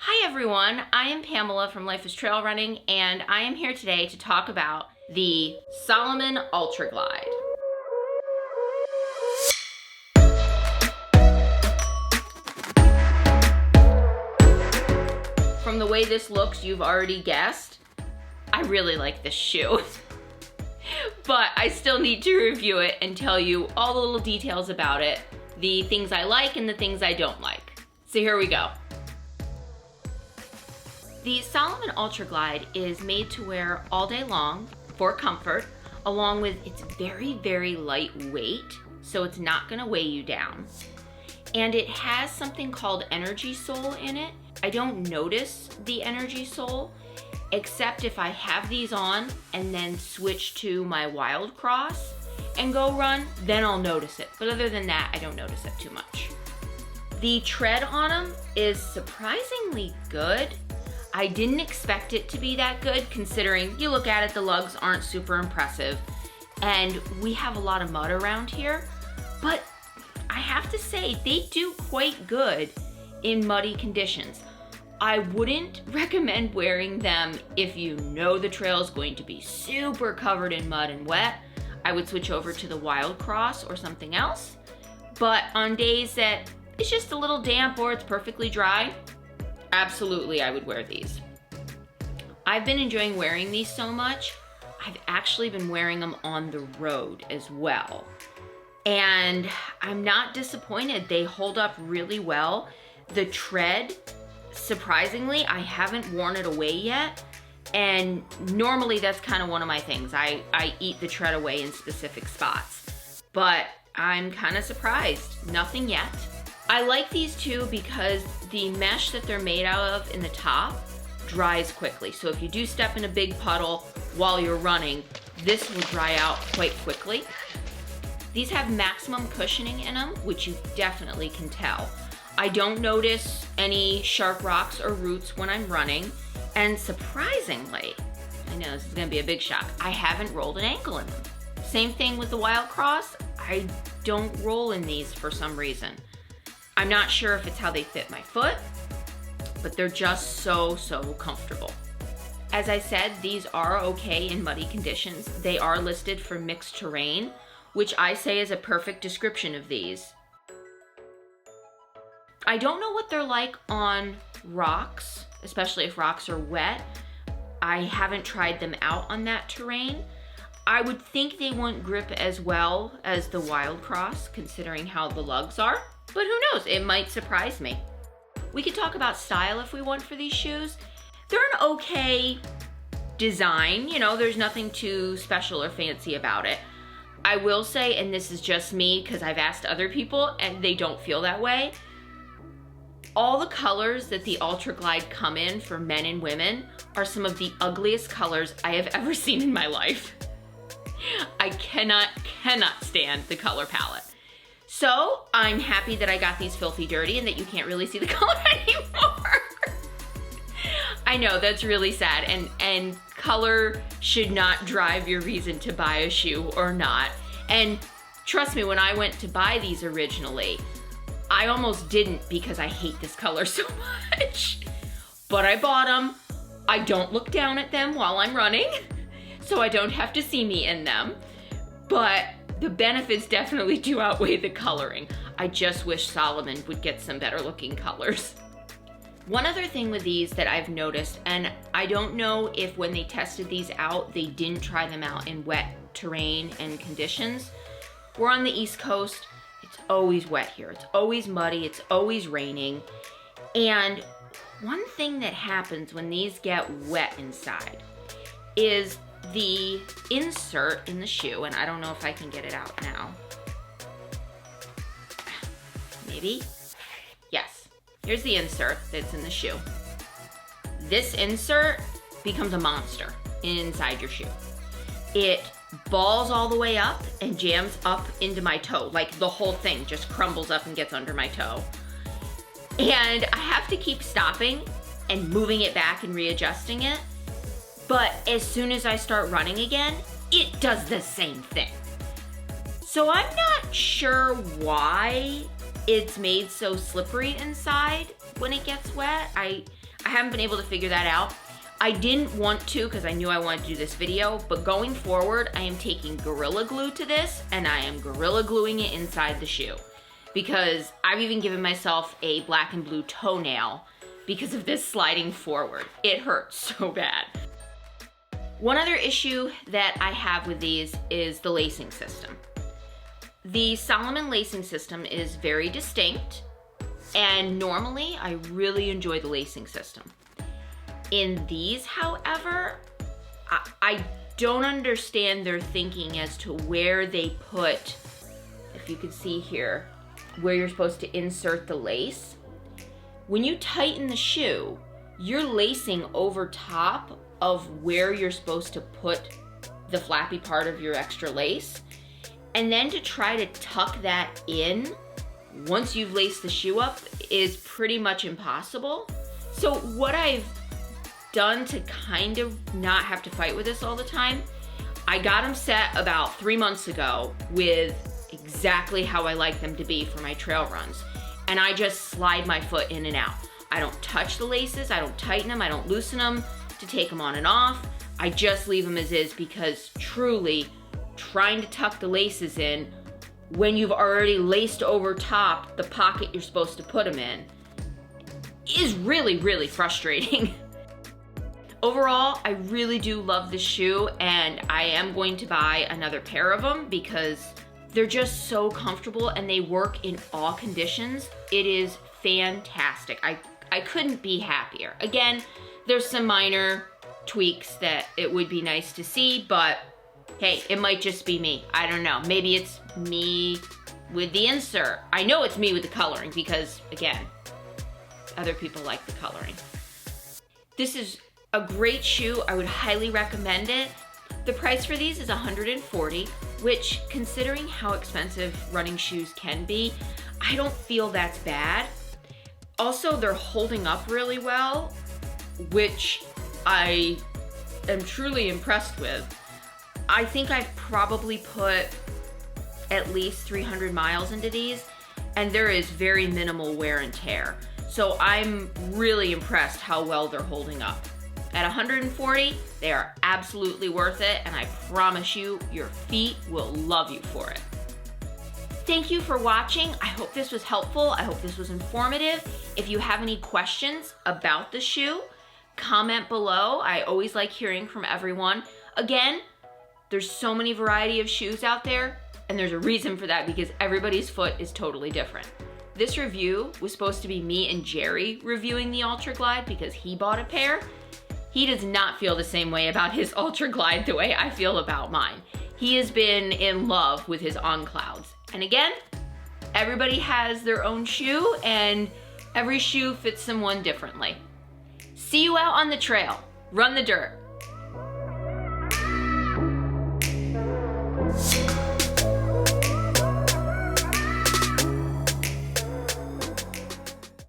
Hi everyone, I am Pamela from Life is Trail Running, and I am here today to talk about the Salomon Ultra Glide. From the way this looks, you've already guessed, I really like this shoe. But I still need to review it and tell you all the little details about it, the things I like and the things I don't like. So here we go. The Salomon Ultra Glide is made to wear all day long for comfort, along with its very, very lightweight, so it's not gonna weigh you down. And it has something called energy sole in it. I don't notice the energy sole, except if I have these on and then switch to my Wild Cross and go run, then I'll notice it. But other than that, I don't notice it too much. The tread on them is surprisingly good. I didn't expect it to be that good, considering you look at it, the lugs aren't super impressive, and we have a lot of mud around here, but I have to say they do quite good in muddy conditions. I wouldn't recommend wearing them if you know the trail is going to be super covered in mud and wet. I would switch over to the Wild Cross or something else, but on days that it's just a little damp or it's perfectly dry, absolutely, I would wear these. I've been enjoying wearing these so much, I've actually been wearing them on the road as well. And I'm not disappointed. They hold up really well. The tread, surprisingly, I haven't worn it away yet. And normally that's kind of one of my things. I eat the tread away in specific spots. But I'm kind of surprised. Nothing yet. I like these too because the mesh that they're made out of in the top dries quickly. So if you do step in a big puddle while you're running, this will dry out quite quickly. These have maximum cushioning in them, which you definitely can tell. I don't notice any sharp rocks or roots when I'm running. And surprisingly, I know this is gonna be a big shock, I haven't rolled an ankle in them. Same thing with the Wild Cross. I don't roll in these for some reason. I'm not sure if it's how they fit my foot, but they're just so comfortable. As I said, these are okay in muddy conditions. They are listed for mixed terrain, which I say is a perfect description of these. I don't know what they're like on rocks, especially if rocks are wet. I haven't tried them out on that terrain. I would think they won't grip as well as the Wild Cross, considering how the lugs are. But who knows, it might surprise me. We could talk about style if we want for these shoes. They're an okay design, you know, there's nothing too special or fancy about it. I will say, and this is just me because I've asked other people and they don't feel that way, all the colors that the Ultra Glide come in for men and women are some of the ugliest colors I have ever seen in my life. I cannot stand the color palette. So I'm happy that I got these filthy dirty and that you can't really see the color anymore. I know, that's really sad, and color should not drive your reason to buy a shoe or not. And trust me, when I went to buy these originally, I almost didn't because I hate this color so much. But I bought them. I don't look down at them while I'm running, so I don't have to see me in them. But the benefits definitely do outweigh the coloring. I just wish Salomon would get some better looking colors. One other thing with these that I've noticed, and I don't know if when they tested these out, they didn't try them out in wet terrain and conditions. We're on the East Coast. It's always wet here. It's always muddy. It's always raining. And one thing that happens when these get wet inside is the insert in the shoe, and I don't know if I can get it out now. Maybe? Yes. Here's the insert that's in the shoe. This insert becomes a monster inside your shoe. It balls all the way up and jams up into my toe. Like the whole thing just crumbles up and gets under my toe. And I have to keep stopping and moving it back and readjusting it. But as soon as I start running again, it does the same thing. So I'm not sure why it's made so slippery inside when it gets wet. I haven't been able to figure that out. I didn't want to because I knew I wanted to do this video, but going forward, I am taking Gorilla Glue to this and I am Gorilla Gluing it inside the shoe, because I've even given myself a black and blue toenail because of this sliding forward. It hurts so bad. One other issue that I have with these is the lacing system. The Salomon lacing system is very distinct, and normally I really enjoy the lacing system. In these, however, I don't understand their thinking as to where they put, if you can see here, where you're supposed to insert the lace. When you tighten the shoe, you're lacing over top of where you're supposed to put the flappy part of your extra lace. And then to try to tuck that in once you've laced the shoe up is pretty much impossible. So what I've done to kind of not have to fight with this all the time, I got them set about 3 months ago with exactly how I like them to be for my trail runs. And I just slide my foot in and out. I don't touch the laces, I don't tighten them, I don't loosen them to take them on and off. I just leave them as is, because truly trying to tuck the laces in when you've already laced over top the pocket you're supposed to put them in is really, really frustrating. Overall, I really do love this shoe, and I am going to buy another pair of them because they're just so comfortable and they work in all conditions. It is fantastic. I couldn't be happier. Again, there's some minor tweaks that it would be nice to see, but hey, it might just be me. I don't know. Maybe it's me with the insert. I know it's me with the coloring because, again, other people like the coloring. This is a great shoe. I would highly recommend it. The price for these is $140, which, considering how expensive running shoes can be, I don't feel that's bad. Also, they're holding up really well, which I am truly impressed with. I think I've probably put at least 300 miles into these, and there is very minimal wear and tear. So I'm really impressed how well they're holding up. At $140, they are absolutely worth it, and I promise you, your feet will love you for it. Thank you for watching. I hope this was helpful. I hope this was informative. If you have any questions about the shoe, comment below. I always like hearing from everyone. Again, there's so many variety of shoes out there, and there's a reason for that, because everybody's foot is totally different. This review was supposed to be me and Jerry reviewing the Ultra Glide because he bought a pair. He does not feel the same way about his Ultra Glide the way I feel about mine. He has been in love with his On Clouds. And again, everybody has their own shoe, and every shoe fits someone differently. See you out on the trail. Run the dirt.